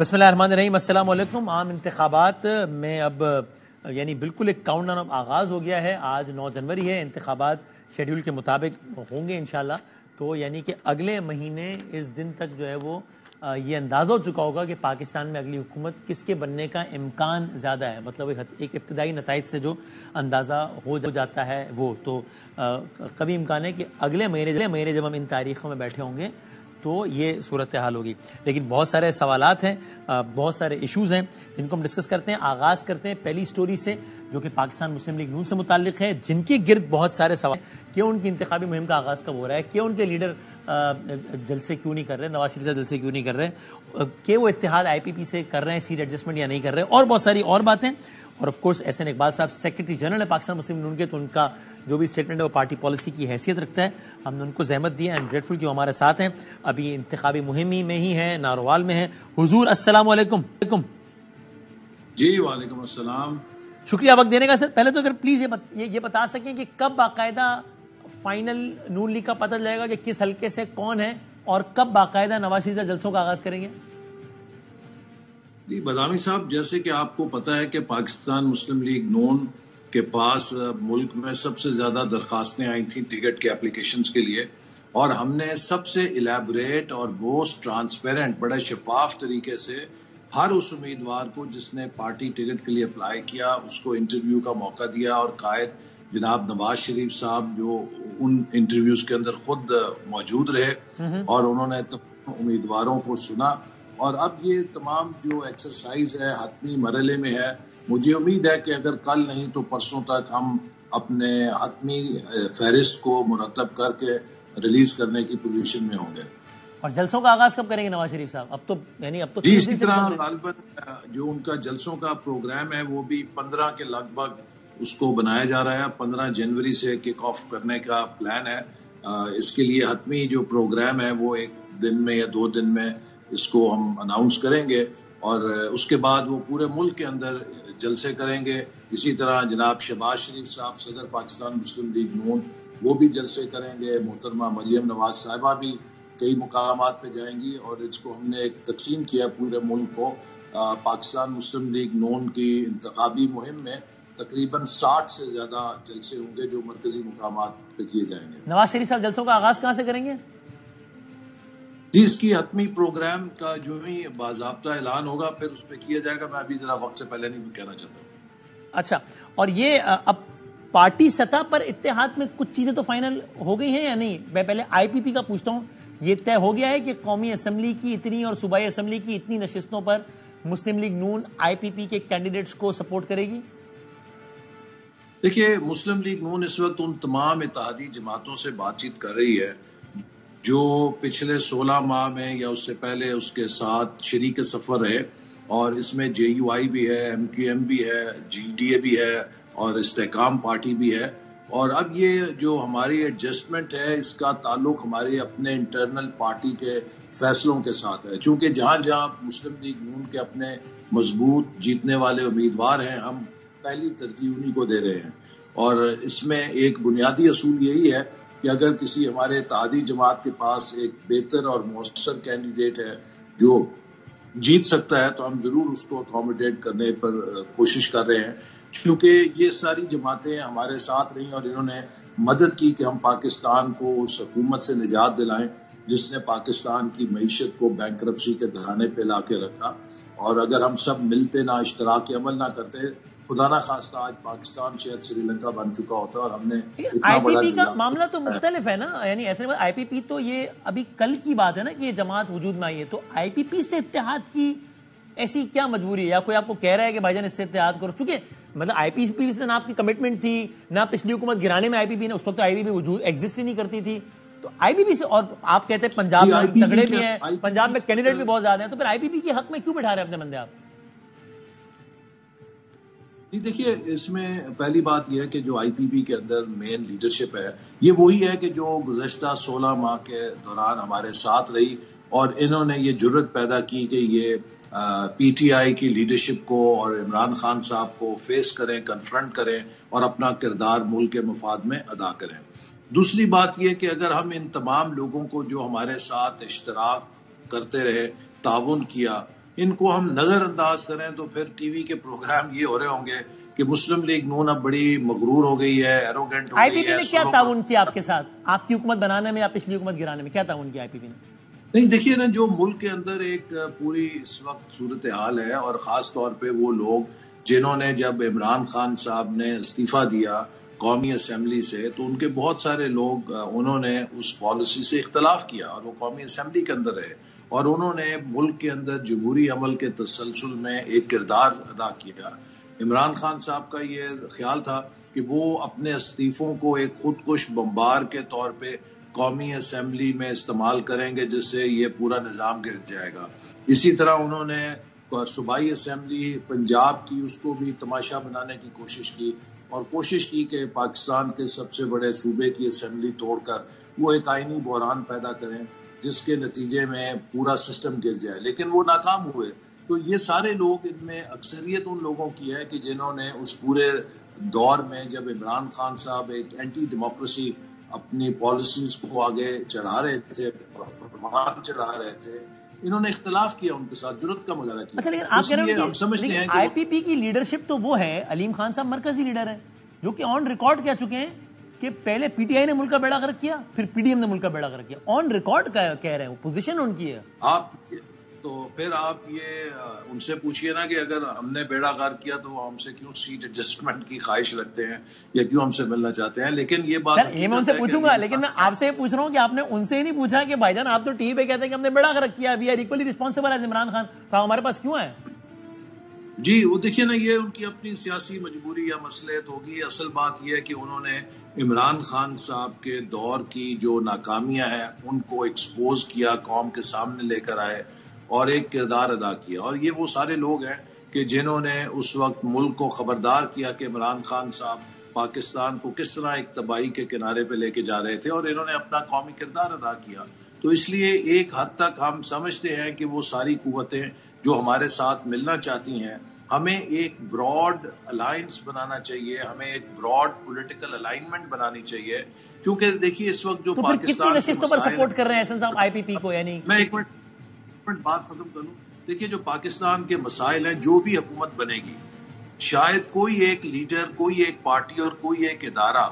بسم اللہ الرحمن الرحیم. السلام علیکم. عام انتخابات میں اب یعنی بالکل ایک کاؤنٹ ڈاؤن اب آغاز ہو گیا ہے. آج 9 جنوری ہے. انتخابات شیڈیول کے مطابق ہوں گے انشاءاللہ. تو یعنی کہ اگلے مہینے اس دن تک جو ہے وہ یہ اندازہ ہو چکا ہوگا کہ پاکستان میں اگلی حکومت کس کے بننے کا امکان زیادہ ہے. مطلب ایک ابتدائی نتائج سے جو اندازہ ہو جاتا ہے وہ تو کبھی امکان ہے کہ اگلے مہینے جب ہم ان تاریخوں میں بیٹھے ہوں گے تو یہ صورتحال ہوگی. لیکن بہت سارے سوالات ہیں, بہت سارے ایشوز ہیں جن کو ہم ڈسکس کرتے ہیں. آغاز کرتے ہیں پہلی سٹوری سے جو کہ پاکستان مسلم لیگ نون سے متعلق ہے, جن کے گرد بہت سارے سوال ہیں. کیوں ان کی انتخابی مہم کا آغاز کب ہو رہا ہے, کیوں ان کے لیڈر جلسے کیوں نہیں کر رہے, نواز شریف سے جلسے کیوں نہیں کر رہے, کہ وہ اتحاد آئی پی پی سے کر رہے ہیں سیٹ ایڈجسٹمنٹ یا نہیں کر رہے, اور بہت ساری اور باتیں. اور آف کورس احسن اقبال صاحب سیکرٹری جنرل ہے پاکستان مسلم لیگ نون کے, تو ان کا جو بھی اسٹیٹمنٹ ہے وہ پارٹی پالیسی کی حیثیت رکھتا ہے. ہم نے ان کو زحمت دی ہے. آئی ایم گریٹفل کہ وہ ہمارے ساتھ ہیں. ابھی انتخابی مہم میں ہی ہیں, ناروال میں ہیں. حضور السلام علیکم. جی وعلیکم السلام. شکریہ وقت دینے کا. سر پہلے تو اگر پلیز یہ بتا سکیں کہ کب باقاعدہ فائنل نون لیگ کا پتہ چلے گا کہ کس حلقے سے کون ہے, اور کب باقاعدہ نواز شریف سے جلسوں کا آغاز کریں گے؟ جی بدامی صاحب, جیسے کہ آپ کو پتا ہے کہ پاکستان مسلم لیگ نون کے پاس ملک میں سب سے زیادہ درخواستیں آئی تھیں ٹکٹ کے اپلیکیشنز کے لیے, اور ہم نے سب سے الیبوریٹ اور موسٹ ٹرانسپیرنٹ بڑے شفاف طریقے سے ہر اس امیدوار کو جس نے پارٹی ٹکٹ کے لیے اپلائی کیا اس کو انٹرویو کا موقع دیا, اور قائد جناب نواز شریف صاحب جو ان انٹرویوز کے اندر خود موجود رہے اور انہوں نے امیدواروں کو سنا. اور اب یہ تمام جو ایکسرسائز ہے حتمی مرحلے میں ہے. مجھے امید ہے کہ اگر کل نہیں تو پرسوں تک ہم اپنے حتمی فہرست کو مرتب کر کے ریلیز کرنے کی پوزیشن میں ہوں گے. اور جلسوں کا آغاز کب کریں گے نواز شریف صاحب؟ اب تو جی اسی طرح غالباً جو ان کا جلسوں کا پروگرام ہے وہ بھی 15 کے لگ بھگ اس کو بنایا جا رہا ہے. 15 جنوری سے کک آف کرنے کا پلان ہے. اس کے لیے حتمی جو پروگرام ہے وہ 1 دن میں یا 2 دن میں اس کو ہم اناؤنس کریں گے, اور اس کے بعد وہ پورے ملک کے اندر جلسے کریں گے. اسی طرح جناب شہباز شریف صاحب صدر پاکستان مسلم لیگ نون وہ بھی جلسے کریں گے. محترمہ مریم نواز صاحبہ بھی کئی مقامات پہ جائیں گی, اور اس کو ہم نے ایک تقسیم کیا پورے ملک کو. پاکستان مسلم لیگ نون کی انتخابی مہم میں تقریباً 60 سے زیادہ جلسے ہوں گے جو مرکزی مقامات پہ کیے جائیں گے. نواز شریف صاحب جلسوں کا آغاز کہاں سے کریں گے؟ جی اس کی حتمی پروگرام کا جو ہی باضابطہ اعلان ہوگا پھر اس پہ کیا جائے گا. میں ابھی ذرا وقت سے پہلے نہیں کہنا چاہتا ہوں. اچھا, اور یہ اب پارٹی سطح پر اتحاد میں کچھ چیزیں تو فائنل ہو گئی ہیں یا نہیں؟ میں پہلے آئی پی پی کا پوچھتا ہوں. یہ طے ہو گیا ہے کہ قومی اسمبلی کی اتنی اور صوبائی اسمبلی کی اتنی نشستوں پر مسلم لیگ نون آئی پی پی کے کینڈیڈیٹس کو سپورٹ کرے گی؟ دیکھیے مسلم لیگ نون اس وقت ان تمام اتحادی جماعتوں سے بات چیت کر رہی ہے جو پچھلے 16 ماہ میں یا اس سے پہلے اس کے ساتھ شریک سفر رہے, اور اس میں جے یو آئی بھی ہے, ایم کیو ایم بھی ہے, جی ڈی اے بھی ہے, اور استحکام پارٹی بھی ہے. اور اب یہ جو ہماری ایڈجسٹمنٹ ہے اس کا تعلق ہمارے اپنے انٹرنل پارٹی کے فیصلوں کے ساتھ ہے, چونکہ جہاں جہاں مسلم لیگ نون کے اپنے مضبوط جیتنے والے امیدوار ہیں ہم پہلی ترجیح انہی کو دے رہے ہیں. اور اس میں ایک بنیادی اصول یہی ہے کہ اگر کسی ہمارے اتحادی جماعت کے پاس ایک بہتر اور مؤثر کینڈیڈیٹ ہے جو جیت سکتا ہے تو ہم ضرور اس کو اکوموڈیٹ کرنے پر کوشش کر رہے ہیں, کیونکہ یہ ساری جماعتیں ہمارے ساتھ رہیں اور انہوں نے مدد کی کہ ہم پاکستان کو اس حکومت سے نجات دلائیں جس نے پاکستان کی معیشت کو بینکرپسی کے دہانے پہ لا کے رکھا. اور اگر ہم سب ملتے نہ اشتراک عمل نہ کرتے, خدا نہ خواستہ آج پاکستان شاید سری لنکا بن چکا ہوتا, اور ہم نے آئی پی پی کا معاملہ تو مختلف ہے نا. یعنی ایسے آئی پی پی تو یہ ابھی کل کی بات ہے نا کہ یہ جماعت وجود میں آئی ہے, تو آئی پی پی سے اتحاد کی ایسی کیا مجبوری ہے, یا کوئی آپ کو کہہ رہا ہے کہ بھائی جان اس سے اتحاد کرو؟ چونکہ مطلب آئی پی پی سے نہ آپ کی کمٹمنٹ تھی نہ پچھلی حکومت گرانے میں آئی پی پی نے, اس وقت آئی پی پی وجود ایگزسٹ ہی نہیں کرتی تھی. تو آئی پی پی سے, اور آپ کہتے ہیں پنجاب میں تگڑے بھی ہیں, پنجاب میں کینڈیڈیٹ بھی بہت زیادہ ہیں, تو پھر آئی پی پی کے حق میں کیوں بٹھا رہے ہیں اپنے بندے آپ؟ جی دیکھیے اس میں پہلی بات یہ ہے کہ جو آئی پی پی کے اندر مین لیڈرشپ ہے یہ وہی ہے کہ جو گزشتہ 16 ماہ کے دوران ہمارے ساتھ رہی, اور انہوں نے یہ جرت پیدا کی کہ یہ پی ٹی آئی کی لیڈرشپ کو اور عمران خان صاحب کو فیس کریں, کنفرنٹ کریں اور اپنا کردار ملک کے مفاد میں ادا کریں. دوسری بات یہ کہ اگر ہم ان تمام لوگوں کو جو ہمارے ساتھ اشتراک کرتے رہے, تعاون کیا, ان کو ہم نظر انداز کریں تو پھر ٹی وی کے پروگرام یہ ہو رہے ہوں گے کہ مسلم لیگ نون اب بڑی مغرور ہو گئی ہے، ایروگنٹ ہو آئی پی گئی پی ہے. نے کیا تعاون کیا آپ کے ساتھ، آپ کی حکومت بنانے میں یا پچھلی حکومت گرانے میں کیا تعاون کیا آئی پی پی نے؟ نہیں دیکھیے نا، جو ملک کے اندر ایک پوری اس وقت صورتحال ہے، اور خاص طور پہ وہ لوگ جنہوں نے جب عمران خان صاحب نے استعفیٰ دیا قومی اسمبلی سے، تو ان کے بہت سارے لوگ انہوں نے اس پالیسی سے اختلاف کیا اور وہ قومی اسمبلی کے اندر رہے، اور انہوں نے ملک کے اندر جمہوری عمل کے تسلسل میں ایک کردار ادا کیا. عمران خان صاحب کا یہ خیال تھا کہ وہ اپنے استعفوں کو ایک خودکش بمبار کے طور پہ قومی اسمبلی میں استعمال کریں گے، جس سے یہ پورا نظام گر جائے گا. اسی طرح انہوں نے صوبائی اسمبلی پنجاب کی، اس کو بھی تماشا بنانے کی کوشش کی، اور کوشش کی کہ پاکستان کے سب سے بڑے صوبے کی اسمبلی توڑ کر وہ ایک آئینی بحران پیدا کریں جس کے نتیجے میں پورا سسٹم گر جائے، لیکن وہ ناکام ہوئے. تو یہ سارے لوگ، ان میں اکثریت ان لوگوں کی ہے کہ جنہوں نے اس پورے دور میں جب عمران خان صاحب ایک اینٹی ڈیموکریسی اپنی پالیسیز کو آگے چڑھا رہے تھے، پروان چڑھا رہے تھے، انہوں نے اختلاف کیا ان کے ساتھ، جرأت کا مظاہرہ کیا. اچھا، لیکن آپ کہہ رہے ہم سمجھتے ہیں ہیں آئی پی پی کی لیڈرشپ تو وہ ہے، علیم خان صاحب مرکزی لیڈر ہیں جو کہ آن ریکارڈ کہہ چکے ہیں کہ پہلے پی ٹی آئی نے ملک کا بیڑا غرق کیا، پھر پی ڈی ایم نے ملک کا بیڑا غرق کیا. آن ریکارڈ کہہ رہے ہیں، وہ پوزیشن ان کی ہے. تو پھر آپ یہ ان سے پوچھئے نا کہ اگر ہم نے بیڑا غرق کیا تو ہم سے کیوں سیٹ ایڈجسٹمنٹ کی خواہش رکھتے ہیں یا کیوں ہم سے ملنا چاہتے ہیں. لیکن یہ بات یہ میں ان سے پوچھوں گا، لیکن میں آپ سے پوچھ رہا ہوں کہ آپ نے ان سے ہی نہیں پوچھا کہ بھائی جان آپ تو ٹی وی پہ کہتے ہیں کہ ہم نے بیڑا غرق کیا، we are equally responsible as Imran Khan, تو ہمارے پاس کیوں آئے؟ جی وہ دیکھیے نا، یہ ان کی اپنی سیاسی مجبوری یا مصلحت ہوگی. اصل بات یہ ہے کہ انہوں نے عمران خان صاحب کے دور کی جو ناکامیاں ہیں ان کو ایکسپوز کیا، قوم کے سامنے لے کر آئے اور ایک کردار ادا کیا. اور یہ وہ سارے لوگ ہیں کہ جنہوں نے اس وقت ملک کو خبردار کیا کہ عمران خان صاحب پاکستان کو کس طرح ایک تباہی کے کنارے پہ لے کے جا رہے تھے، اور انہوں نے اپنا قومی کردار ادا کیا. تو اس لیے ایک حد تک ہم سمجھتے ہیں کہ وہ ساری قوتیں جو ہمارے ساتھ ملنا چاہتی ہیں، ہمیں ایک براڈ الائنس بنانا چاہیے، ہمیں ایک براڈ پولیٹیکل الائنمنٹ بنانی چاہیے. کیونکہ دیکھیے اس وقت جو پاکستان کتنی نشستوں پر سپورٹ کر رہے ہیں احسن صاحب آئی پی پی کو؟ یعنی میں ایک منٹ بات ختم کر لوں. دیکھیے جو پاکستان کے مسائل ہیں، جو بھی حکومت بنے گی، شاید کوئی ایک لیڈر، کوئی ایک پارٹی اور کوئی ایک ادارہ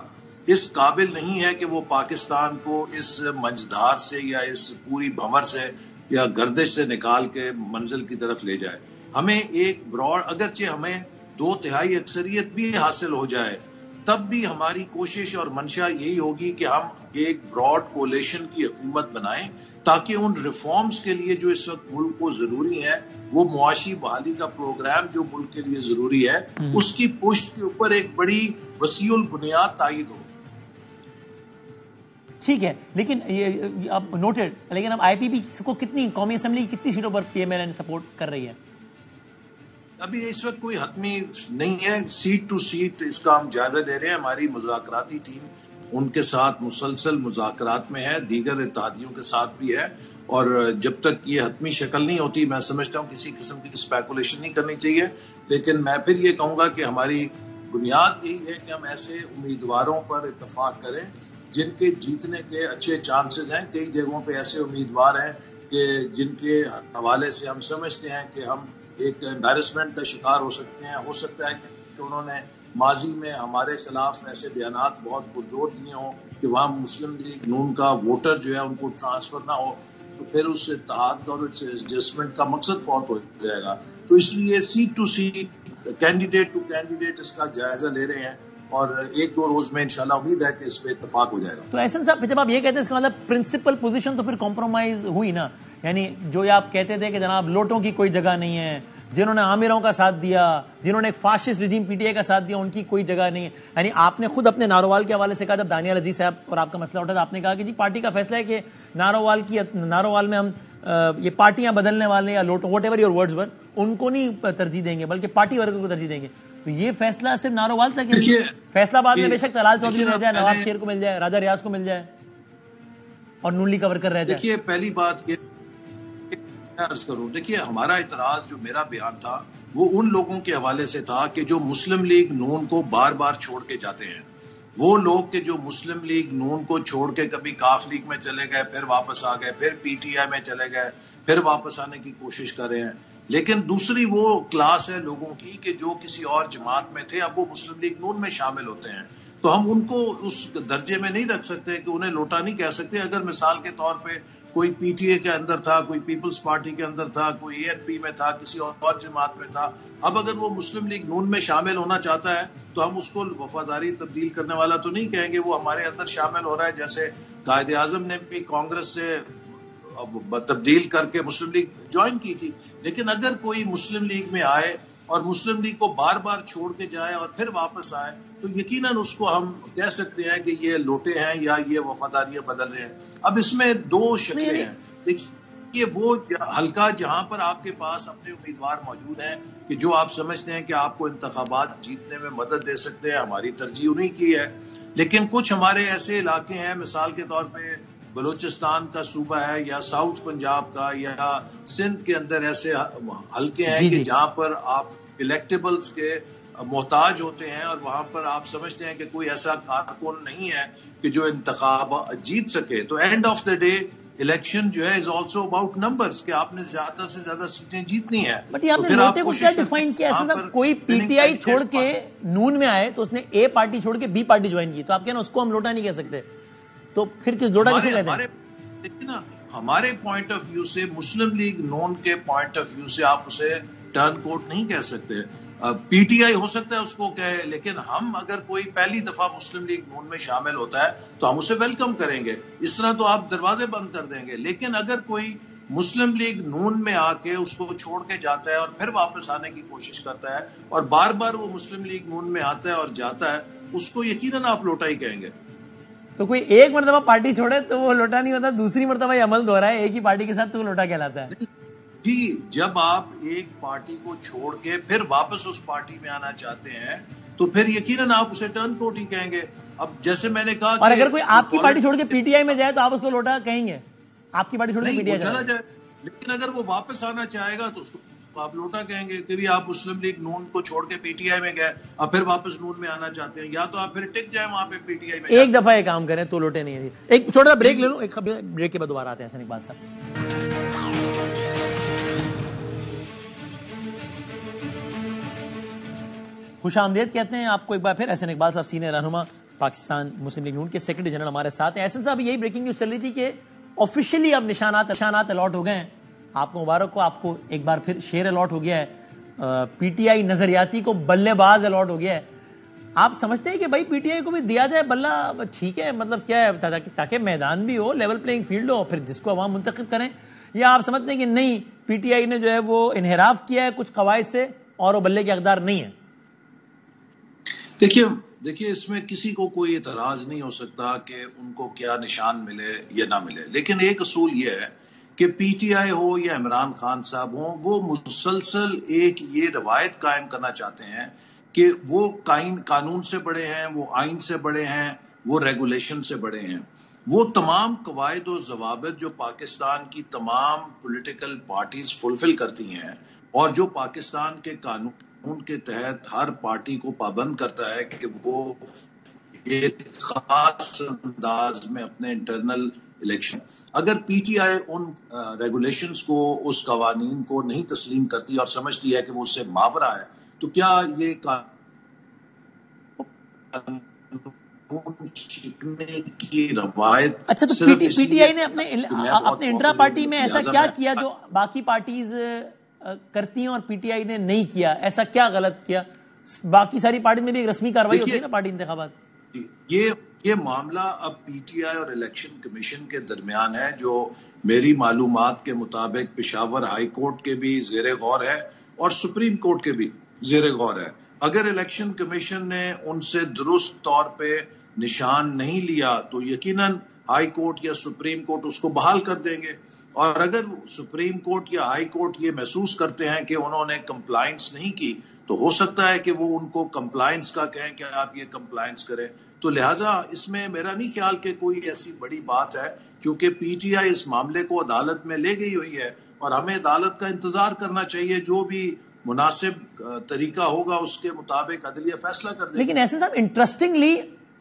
اس قابل نہیں ہے کہ وہ پاکستان کو اس منجدھار سے یا اس پوری بھنور سے یا گردش سے نکال کے منزل کی طرف لے جائے. ہمیں ایک براڈ، اگرچہ ہمیں 2/3 اکثریت بھی حاصل ہو جائے، تب بھی ہماری کوشش اور منشا یہی ہوگی کہ ہم ایک براڈ کولیشن کی حکومت بنائیں، تاکہ ان ریفارمز کے لیے جو اس وقت ملک کو ضروری ہے، وہ معاشی بحالی کا پروگرام جو ملک کے لیے ضروری ہے، اس کی پشت کے اوپر ایک بڑی وسیع البنیاد تائید ہو. ٹھیک ہے، لیکن یہ اب نوٹڈ، لیکن اب آئی پی پی کو کتنی قومی اسمبلی کی کتنی سیٹوں پر P M L N support کر رہی ہے؟ ابھی اس وقت کوئی حتمی نہیں ہے، سیٹ ٹو سیٹ اس کا ہم جائزہ لے رہے ہیں. ہماری مذاکراتی ٹیم ان کے ساتھ مسلسل مذاکرات میں ہے، دیگر اتحادیوں کے ساتھ بھی ہے، اور جب تک یہ حتمی شکل نہیں ہوتی، میں سمجھتا ہوں کسی قسم کی اسپیکولیشن نہیں کرنی چاہیے. لیکن میں پھر یہ کہوں گا کہ ہماری بنیاد یہی ہے کہ ہم ایسے امیدواروں پر اتفاق کریں جن کے جیتنے کے اچھے چانسز ہیں. کئی جگہوں پہ ایسے امیدوار ہیں کہ جن کے حوالے سے ہم سمجھتے ہیں کہ ہم ایک امبیرسمنٹ کا شکار ہو سکتے ہیں. ہو سکتا ہے کہ انہوں نے ماضی میں ہمارے خلاف ایسے بیانات بہت پرزور دیے ہوں کہ وہاں مسلم لیگ نون کا ووٹر جو ہے ان کو ٹرانسفر نہ ہو، تو پھر اس اتحاد کا اور ایڈجسٹمنٹ کا مقصد فوت ہو جائے گا. تو اس لیے seat to seat, candidate to candidate اس کا جائزہ لے رہے ہیں، اور 1-2 روز میں انشاءاللہ امید ہے کہ اس پہ اتفاق ہو جائے گا. تو احسن صاحب جب آپ یہ کہتے ہیں اس کا مطلب پرنسپل پوزیشن تو پھر کمپرومائز ہوئی نا؟ یعنی جو آپ کہتے تھے کہ جناب لوٹوں کی کوئی جگہ نہیں ہے، جنہوں نے عامروں کا ساتھ دیا، جنہوں نے ایک fascist regime P T I کا ساتھ دیا، ان کی کوئی جگہ نہیں ہے. یعنی آپ نے خود اپنے نارووال کے حوالے سے کہا، جب دانیال عزیز صاحب اور آپ کا مسئلہ اٹھا تھا، آپ نے کہا کہ جی پارٹی کا فیصلہ ہے کہ نارووال میں ہم یہ پارٹیاں بدلنے والے یا لوٹوں واٹ ایور یور ورڈز ور ان کو نہیں ترجیح دیں گے بلکہ پارٹی ورکر کو ترجیح دیں گے. تو یہ فیصلہ صرف نارووال تک ہے. فیصلہ باد میں بے شک طلال چودھری رہ جائے، نواب شیر کو مل جائے، راجہ ریاض کو مل جائے اور نون لیگ کا ورکر رہ جائے. دیکھیے پہلی بات یہ عرض کروں، دیکھیے ہمارا اعتراض جو میرا بیان تھا وہ ان لوگوں کے حوالے سے تھا کہ جو مسلم لیگ نون کو بار بار چھوڑ کے جاتے ہیں. وہ لوگ کہ جو مسلم لیگ نون کو چھوڑ کے کبھی کاف لیگ میں چلے گئے، پھر واپس آ گئے، پھر پی ٹی آئی میں چلے گئے، پھر واپس آنے کی کوشش کر رہے ہیں. لیکن دوسری وہ کلاس ہے لوگوں کی کہ جو کسی اور جماعت میں تھے، اب وہ مسلم لیگ نون میں شامل ہوتے ہیں، تو ہم ان کو اس درجے میں نہیں رکھ سکتے کہ انہیں لوٹا نہیں کہہ سکتے. اگر مثال کے طور پہ کوئی پی ٹی اے کے اندر تھا، کوئی پیپلز پارٹی کے اندر تھا، کوئی اے این پی میں تھا، کسی اور جماعت میں تھا، اب اگر وہ مسلم لیگ نون میں شامل ہونا چاہتا ہے تو ہم اس کو وفاداری تبدیل کرنے والا تو نہیں کہیں گے، وہ ہمارے اندر شامل ہو رہا ہے. جیسے قائد اعظم نے بھی کانگریس سے تبدیل کر کے مسلم لیگ جوائن کی تھی. لیکن اگر کوئی مسلم لیگ میں آئے اور مسلم لیگ کو بار بار چھوڑ کے جائے اور پھر واپس آئے تو یقیناً اس کو ہم کہہ سکتے ہیں کہ یہ لوٹے ہیں یا یہ وفاداریاں بدل رہے ہیں. اب اس میں دو شکلیں ہیں. دیکھیے وہ حلقہ جہاں پر آپ کے پاس اپنے امیدوار موجود ہیں کہ جو آپ سمجھتے ہیں کہ آپ کو انتخابات جیتنے میں مدد دے سکتے ہیں، ہماری ترجیح انہیں کی ہے. لیکن کچھ ہمارے ایسے علاقے ہیں، مثال کے طور پہ بلوچستان کا صوبہ ہے یا ساؤتھ پنجاب کا یا سندھ کے اندر ایسے حلقے ہیں کہ جہاں پر آپ الیکٹیبلز کے محتاج ہوتے ہیں اور وہاں پر آپ سمجھتے ہیں کہ کوئی ایسا کارکن نہیں ہے کہ جو انتخاب جیت سکے. تو and of the day election جو ہے از آلسو اباؤٹ نمبرز کہ آپ نے زیادہ سے زیادہ سیٹیں جیتنی ہیں. بٹ یہ آپ نے لوٹے کو کیا ڈیفائن کیا؟ ایسا کوئی پی ٹی آئی چھوڑ کے نون میں آئے تو اس نے اے پارٹی چھوڑ کے بی پارٹی جوائن کی، تو آپ کہنا اس کو ہم لوٹا نہیں کہہ سکتے، تو پھر کس لوٹا کسے کہتے ہیں؟ دیکھیں نا، ہمارے پوائنٹ آف ویو سے، مسلم لیگ نون کے پوائنٹ آف ویو سے آپ اسے ٹرن کوٹ نہیں کہہ سکتے. پی ٹی آئی ہو سکتا ہے اس کو کہے، لیکن ہم اگر کوئی پہلی دفعہ مسلم لیگ نون میں شامل ہوتا ہے تو ہم اسے ویلکم کریں گے. اس طرح تو آپ دروازے بند کر دیں گے. لیکن اگر کوئی مسلم لیگ نون میں آ کے اس کو چھوڑ کے جاتا ہے اور پھر واپس آنے کی کوشش کرتا ہے اور بار بار وہ مسلم لیگ نون میں آتا ہے اور جاتا ہے، اس کو یقیناً آپ لوٹا ہی کہیں گے. تو کوئی ایک مرتبہ پارٹی چھوڑے تو وہ لوٹا نہیں ہوتا، دوسری مرتبہ یہ عمل دہرائے ایک ہی پارٹی کے ساتھ تو وہ لوٹا کہلاتا ہے. جی، جب آپ ایک پارٹی کو چھوڑ کے پھر واپس اس پارٹی میں آنا چاہتے ہیں تو پھر یقیناً آپ اسے ٹرن کوٹ ہی کہیں گے. اب جیسے میں نے کہا، اور اگر کوئی آپ کی پارٹی چھوڑ کے پی ٹی آئی میں جائے تو آپ اس کو لوٹا کہیں گے؟ آپ کی پارٹی چھوڑ کے پی ٹی آئی چلا جائے، لیکن اگر وہ واپس آنا چاہے گا تو اس کو آپ لوٹا کہیں گے کہ آپ مسلم لیگ نون کو چھوڑ کے پی ٹی آئی میں گئے اور پھر واپس نون میں آنا چاہتے ہیں، یا تو آپ پھر ٹک جائیں وہاں پہ پی ٹی آئی میں. ایک دفعہ یہ کام کریں تو لوٹے نہیں ہیں. ایک چھوٹا سا بریک لے لوں، ایک بریک کے بعد دوبارہ آتے ہیں حسن اقبال صاحب. خوش آمدید کہتے ہیں آپ کو ایک بار پھر. حسن اقبال صاحب سینئر رہنما پاکستان مسلم لیگ نون کے سیکرٹری جنرل ہمارے ساتھ ہیں. حسن صاحب، یہی بریکنگ نیوز چل رہی تھی کہ آفیشیلی اب نشانات الاٹ ہو گئے ہیں. آپ کو مبارک ہو، آپ کو ایک بار پھر شیر الاٹ ہو گیا ہے. پی ٹی آئی نظریاتی کو بلے باز الاٹ ہو گیا ہے. آپ سمجھتے ہیں کہ بھائی پی ٹی آئی کو بھی دیا جائے بلہ؟ ٹھیک ہے، مطلب کیا ہے، تاکہ میدان بھی ہو، لیول پلینگ فیلڈ ہو، پھر جس کو عوام منتخب کریں؟ یا آپ سمجھتے ہیں کہ نہیں، پی ٹی آئی نے جو ہے وہ انحراف کیا ہے کچھ قواعد سے اور وہ بلے کے حقدار نہیں ہے؟ دیکھیے اس میں کسی کو کوئی اعتراض نہیں ہو سکتا کہ ان کو کیا نشان ملے یا نہ ملے. لیکن ایک اصول یہ ہے کہ پی ٹی آئی ہو یا عمران خان صاحب ہوں، وہ مسلسل ایک یہ روایت قائم کرنا چاہتے ہیں کہ وہ قانون سے بڑے ہیں، وہ آئین سے بڑے ہیں، وہ ریگولیشن سے بڑے ہیں. وہ تمام قواعد و ضوابط جو پاکستان کی تمام پولیٹیکل پارٹیز فلفل کرتی ہیں اور جو پاکستان کے قانون کے تحت ہر پارٹی کو پابند کرتا ہے کہ وہ ایک خاص انداز میں اپنے انٹرنل الیکشن، اگر P T I in regulations کو، اس قوانین کو نہیں تسلیم کرتی اور سمجھتی ہے کہ وہ اس سے ماورا ہے، تو کیا یہ کی روایت؟ اچھا، تو پی ٹی آئی نے اپنے انٹرا پارٹی میں ایسا کیا کیا جو باقی پارٹیز کرتی ہیں اور پی ٹی آئی نے نہیں کیا؟ ایسا کیا غلط کیا؟ باقی ساری پارٹی میں بھی ایک رسمی کاروائی ہوتی ہے نا پارٹی انتخابات. یہ معاملہ اب پی ٹی آئی اور الیکشن کمیشن کے درمیان ہے، جو میری معلومات کے مطابق پشاور ہائی کورٹ کے بھی زیر غور ہے اور سپریم کورٹ کے بھی زیر غور ہے. اگر الیکشن کمیشن نے ان سے درست طور پہ نشان نہیں لیا تو یقیناً ہائی کورٹ یا سپریم کورٹ اس کو بحال کر دیں گے. اور اگر سپریم کورٹ یا ہائی کورٹ یہ محسوس کرتے ہیں کہ انہوں نے کمپلائنس نہیں کی تو ہو سکتا ہے کہ وہ ان کو کمپلائنس کا کہیں کہ آپ یہ کمپلائنس کریں. تو لہٰذا اس میں میرا نہیں خیال کہ کوئی ایسی بڑی بات ہے، کیونکہ پی ٹی آئی اس معاملے کو عدالت میں لے گئی ہوئی ہے اور ہمیں عدالت کا انتظار کرنا چاہیے. جو بھی مناسب طریقہ ہوگا اس کے مطابق عدلیہ فیصلہ کر دے. لیکن ایسے صاحب انٹرسٹنگلی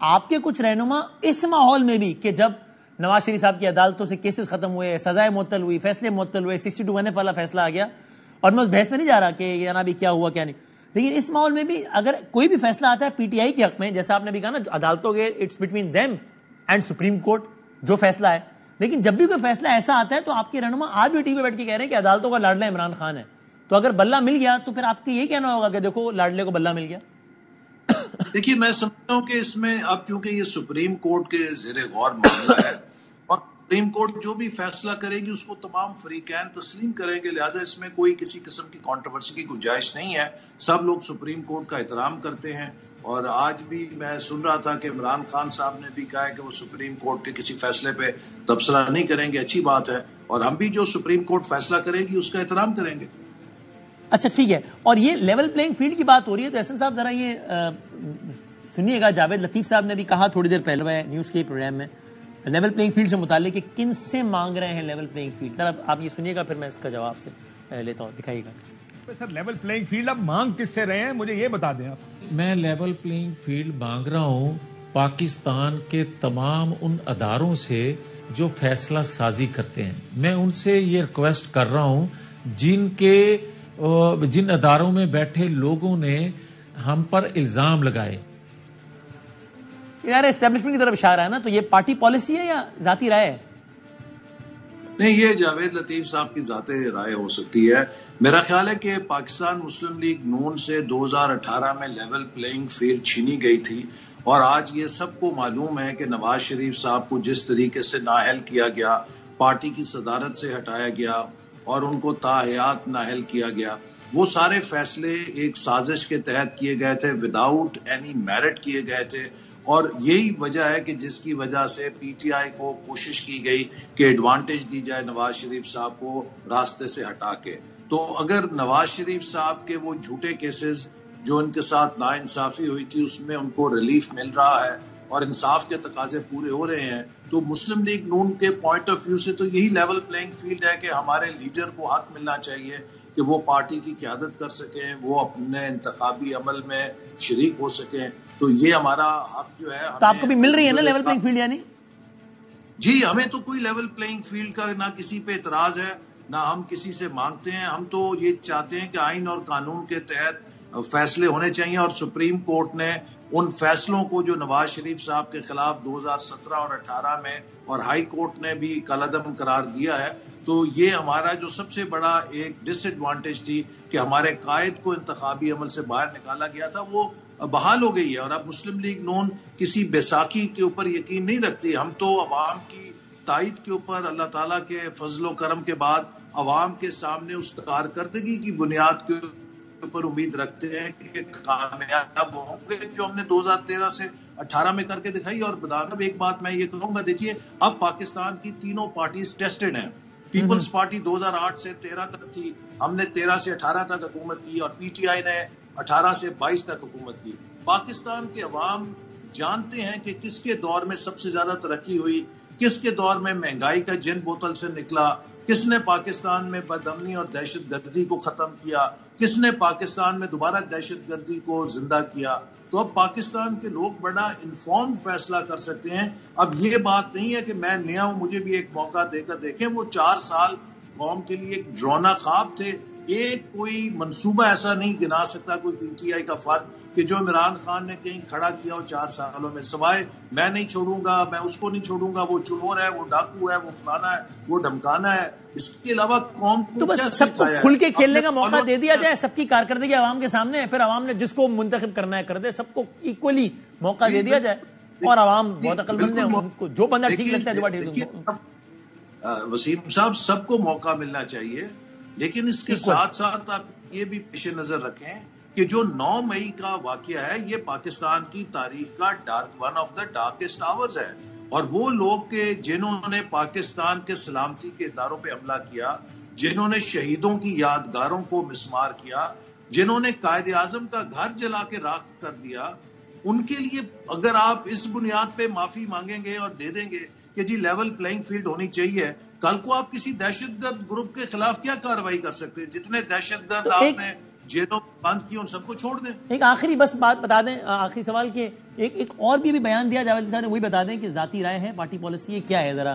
آپ کے کچھ رہنما اس ماحول میں بھی کہ جب نواز شریف صاحب کی عدالتوں سے کیسز ختم ہوئے، سزائیں معطل ہوئی، فیصلے معطل ہوئے، 62 والا فیصلہ آ گیا، اور میں اس بحث میں نہیں جا رہا کہ جناب کیا ہوا کیا نہیں، لیکن اس ماحول میں بھی اگر کوئی بھی فیصلہ آتا ہے پی ٹی آئی کے حق میں، جیسا آپ نے بھی کہا نا عدالتوں کے it's between them and supreme court جو فیصلہ ہے، لیکن جب بھی کوئی فیصلہ ایسا آتا ہے تو آپ کے رہنما آج بھی ٹی وی پہ بیٹھ کے کہہ رہے ہیں کہ عدالتوں کا لاڈلا عمران خان ہے، تو اگر بلہ مل گیا تو پھر آپ کو یہ کہنا ہوگا کہ دیکھو لاڈلے کو بلہ مل گیا. دیکھیے میں سمجھتا ہوں کہ اس میں اب چونکہ یہ سپریم کورٹ کے زیر غور معاملہ ہے اور سپریم کورٹ جو بھی فیصلہ کرے گی اس کو تمام فریقین تسلیم کریں گے، لہذا اس میں کوئی کسی قسم کی کنٹروورسی کی گنجائش نہیں ہے. سب لوگ سپریم کورٹ کا احترام کرتے ہیں، اور آج بھی میں سن رہا تھا کہ عمران خان صاحب نے بھی کہا ہے کہ وہ سپریم کورٹ کے کسی فیصلے پہ تبصرہ نہیں کریں گے. اچھی بات ہے، اور ہم بھی جو سپریم کورٹ فیصلہ کرے گی اس کا احترام کریں گے. اچھا ٹھیک ہے، اور یہ لیول پلینگ فیلڈ کی بات ہو رہی ہے تو احسن صاحب ذرا یہ سنیے گا، جاوید لطیف صاحب نے بھی کہا تھوڑی دیر پہلے نیوز کے پروگرام میں لیول پلینگ فیلڈ سے متعلق کہ کن سے مانگ رہے ہیں لیول پلینگ فیلڈ. ذرا آپ یہ سنیے گا پھر میں اس کا جواب سے لیتا ہوں، دکھائیے گا. سر لیول پلینگ فیلڈ اب مانگ کس سے رہے ہیں مجھے یہ بتا دیں آپ. میں لیول پلینگ فیلڈ مانگ رہا ہوں پاکستان کے تمام ان اداروں سے جو فیصلہ سازی کرتے ہیں. میں ان سے یہ ریکویسٹ کر رہا ہوں جن اداروں میں بیٹھے لوگوں نے ہم پر الزام لگائے. یار اسٹیبلشمنٹ کی طرف اشارہ ہے نا، تو یہ پارٹی پالیسی ہے یا ذاتی رائے ہے؟ نہیں، یہ جاوید لطیف صاحب کی ذاتی رائے ہو سکتی ہے. میرا خیال ہے کہ پاکستان مسلم لیگ نون سے 2018 میں لیول پلینگ فیلڈ چھینی گئی تھی، اور آج یہ سب کو معلوم ہے کہ نواز شریف صاحب کو جس طریقے سے نااہل کیا گیا، پارٹی کی صدارت سے ہٹایا گیا اور ان کو تاحیات نااہل کیا گیا، وہ سارے فیصلے ایک سازش کے تحت کیے گئے تھے، وداؤٹ اینی میرٹ کیے گئے تھے. اور یہی وجہ ہے کہ جس کی وجہ سے پی ٹی آئی کو کوشش کی گئی کہ ایڈوانٹیج دی جائے نواز شریف صاحب کو راستے سے ہٹا کے. تو اگر نواز شریف صاحب کے وہ جھوٹے کیسز جو ان کے ساتھ ناانصافی ہوئی تھی اس میں ان کو ریلیف مل رہا ہے اور انصاف کے تقاضے پورے ہو رہے ہیں، تو مسلم لیگ نون کے پوائنٹ آف ویو سے تو یہی لیول پلینگ فیلڈ ہے کہ ہمارے لیڈر کو حق ملنا چاہیے کہ وہ پارٹی کی قیادت کر سکیں، وہ اپنے انتخابی عمل میں شریک ہو سکیں. تو یہ ہمارا حق جو ہے. تو آپ کو بھی مل رہی ہے نا لیول پلینگ فیلڈ؟ یعنی جی، ہمیں تو کوئی لیول پلینگ فیلڈ کا نہ کسی پہ اعتراض ہے، نہ ہم کسی سے مانگتے ہیں. ہم تو یہ چاہتے ہیں کہ آئین اور قانون کے تحت فیصلے ہونے چاہیے، اور سپریم کورٹ نے ان فیصلوں کو جو نواز شریف صاحب کے خلاف 2017 اور 18 میں اور ہائی کورٹ نے بھی کالعدم قرار دیا ہے، تو یہ ہمارا جو سب سے بڑا ایک ڈس ایڈوانٹیج تھی کہ ہمارے قائد کو انتخابی عمل سے باہر نکالا گیا تھا، وہ بحال ہو گئی ہے. اور اب مسلم لیگ نون کسی بیساکھی کے اوپر یقین نہیں رکھتی. ہم تو عوام کی تائید کے اوپر اللہ تعالیٰ کے فضل و کرم کے بعد عوام کے سامنے اس کارکردگی کی بنیاد کے اوپر امید رکھتے ہیں کہ کامیاب ہوں گے جو ہم نے 2013 سے 18 میں کر کے دکھائی. اور بدانب ایک بات میں یہ کہوں گا، دیکھیے اب پاکستان کی تینوں پارٹیز ٹیسٹڈ ہیں. پیپلز پارٹی 2008 سے 13 تک تھی، ہم نے 13 سے 18 تک حکومت کی، اور پی ٹی آئی نے 18 سے 22 تک حکومت کی. پاکستان کے عوام جانتے ہیں کہ کس کے دور میں سب سے زیادہ ترقی ہوئی، کس کے دور میں مہنگائی کا جن بوتل سے نکلا، کس نے پاکستان میں بدامنی اور دہشت گردی کو ختم کیا، کس نے پاکستان میں دوبارہ دہشت گردی کو زندہ کیا. تو اب پاکستان کے لوگ بڑا انفارم فیصلہ کر سکتے ہیں. اب یہ بات نہیں ہے کہ میں نیا ہوں مجھے بھی ایک موقع دے کر دیکھیں. وہ 4 سال قوم کے لیے ایک ڈرونا خواب تھے. ایک کوئی منصوبہ ایسا نہیں گنا سکتا کوئی پی ٹی آئی کا فرد کہ جو عمران خان نے کہیں کھڑا کیا ہو 4 سالوں میں، سوائے میں نہیں چھوڑوں گا، میں اس کو نہیں چھوڑوں گا، وہ چور ہے، وہ ڈاکو ہے، وہ فلانا ہے، وہ دھمکانا ہے. اس کے علاوہ قوم کو کیا سب کو کھل کے کھیلنے کا موقع دے دیا جائے، سب کی کارکردگی عوام کے سامنے ہے، پھر عوام نے جس کو منتخب کرنا ہے کر دے، سب کو ایکولی موقع دے دیا جائے. اور عوام بہت عقل مند ہے، ان کو جو بندہ ٹھیک لگتا ہے جو بات ٹھیک. وسیم صاحب سب کو موقع ملنا چاہیے، لیکن اس کے ساتھ ساتھ آپ یہ بھی پیش نظر رکھیں کہ جو 9 مئی کا واقعہ ہے یہ پاکستان کی تاریخ کا one of the darkest hours ہے. اور وہ لوگ جنہوں نے پاکستان کے سلامتی کے اداروں پہ حملہ کیا، جنہوں نے شہیدوں کی یادگاروں کو مسمار کیا، جنہوں نے قائد اعظم کا گھر جلا کے راکھ کر دیا، ان کے لیے اگر آپ اس بنیاد پہ معافی مانگیں گے اور دے دیں گے کہ جی لیول پلینگ فیلڈ ہونی چاہیے، کل کو آپ کسی دہشت گرد گروپ کے خلاف کیا کارروائی کر سکتے ہیں؟ جتنے دہشت گرد آپ نے جیلوں بند کی ان سب کو چھوڑ دیں. ایک آخری بس بات بتا دیں، آخری سوال کہ ایک اور بھی بیان دیا جاوید صاحب نے، وہی بتا دیں کہ ذاتی رائے ہے پارٹی پالیسی یہ کیا ہے ذرا،